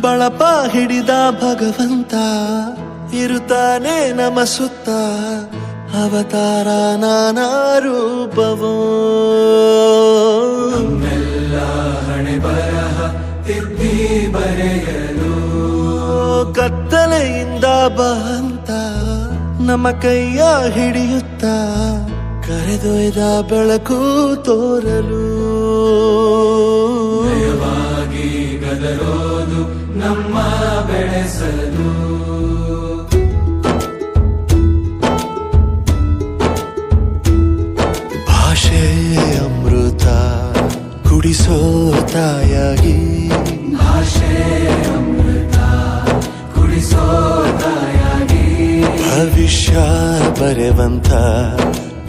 ಬಳಪ ಹಿಡಿದ ಭಗವಂತ ಇರುತ್ತಾನೆ ನಮ ಸುತ್ತ ಅವತಾರ ನಾನಾ ರೂಪವೋ ನಮ್ಮೆಲ್ಲ ಹಣೆ ಬರಹ ತಿದ್ದಿ ಬರೆಯಲು ಕತ್ತಲೆಯಿಂದ ಬಂತ ನಮ್ಮ ಕೈಯ ಹಿಡಿಯುತ್ತ ಕರೆದೊಯ್ದ ಬೆಳಕು ತೋರಲು ಭಯವಾಗಿ ಗದರೋದು ನಮ್ಮ ಬೆಳೆಸಲು ಭಾಷೆ ಅಮೃತ ಕುಡಿಸೋ ತಾಯಾಗಿ ಭಾಷೆ ಅಮೃತ ಕುಡಿಸೋ ತಾಯಾಗಿ ಭವಿಷ್ಯ ಬರೆವಂತ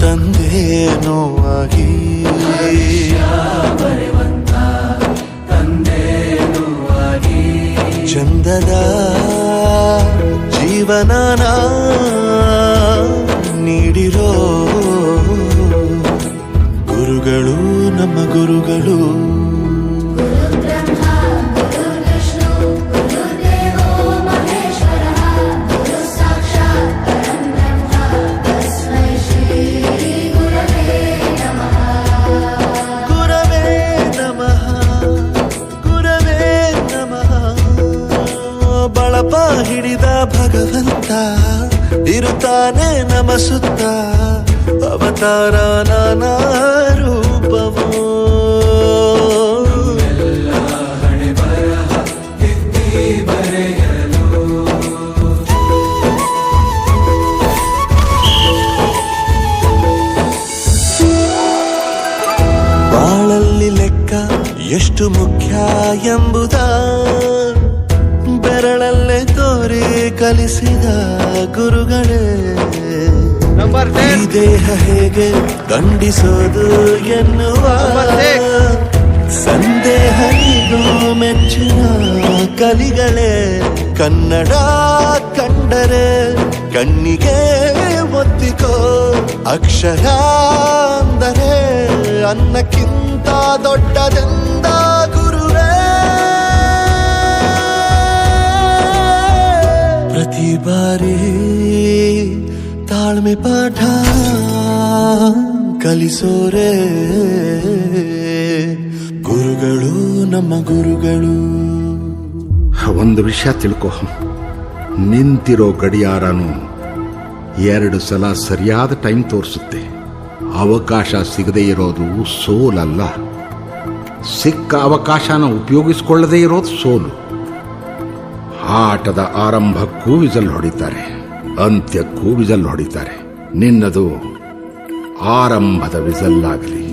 ತಂದೇನೋ ಆಗಿ ಬರೆವಂತ ತಂದೇನೂ ಆಗಿ ಚಂದದ ಜೀವನನ ನೀಡಿರೋ ಗುರುಗಳು ನಮ್ಮ ಗುರುಗಳು ಬಳಪ ಹಿಡಿದ ಭಗವಂತ ಇರುತ್ತಾನೆ ನಮ ಸುತ್ತ ಅವತಾರ ನಾನಾ ರೂಪವೋ ಎಲ್ಲ ಹಣೆ ಬರಹ ತಿದ್ದಿ ಬರೆಯಲು ಬಾಳಲ್ಲಿ ಲೆಕ್ಕ ಎಷ್ಟು ಮುಖ್ಯ ಎಂಬುದ ಬೆರಳಲ್ಲೇ ತೋರಿ ಕಲಿಸಿದ ಗುರುಗಳೇ ಈ ದೇಹ ಹೇಗೆ ದಂಡಿಸೋದು ಎನ್ನುವ ಸಂದೇಹ ಇದು ಮೆಚ್ಚಿನ ಕಲಿಗಳೇ ಕನ್ನಡ ಕಂಡರೆ ಕಣ್ಣಿಗೆ ಒತ್ತಿಕೋ ಅಕ್ಷರ ಅಂದರೆ ಅನ್ನಕ್ಕಿಂತ ದೊಡ್ಡದೆಂದ ಗುರುವೇ ಪ್ರತಿ ಬಾರಿ ತಾಳ್ಮೆ ಪಾಠ ಕಲಿಸೋರೆ ಗುರುಗಳು ನಮ್ಮ ಗುರುಗಳು. ಒಂದು ವಿಷಯ ತಿಳ್ಕೊ, ನಿಂತಿರೋ ಗಡಿಯಾರನು 2 ಸಲ ಸರಿಯಾದ ಟೈಮ್ ತೋರಿಸುತ್ತೆ. ಅವಕಾಶ ಸಿಗದೇ ಇರೋದು ಸೋಲಲ್ಲ, ಸಿಕ್ಕ ಅವಕಾಶನ ಉಪಯೋಗಿಸಿಕೊಳ್ಳದೇ ಇರೋದು ಸೋಲು. ಆಟದ ಆರಂಭಕ್ಕೂ ವಿಜಲ್ ಹೊಡಿತಾರೆ, ಅಂತ್ಯಕ್ಕೂ ವಿಜಲ್ ಹೊಡಿತಾರೆ. ನಿನ್ನದು ಆರಂಭದ ವಿಜಲ್ ಆಗಲಿ.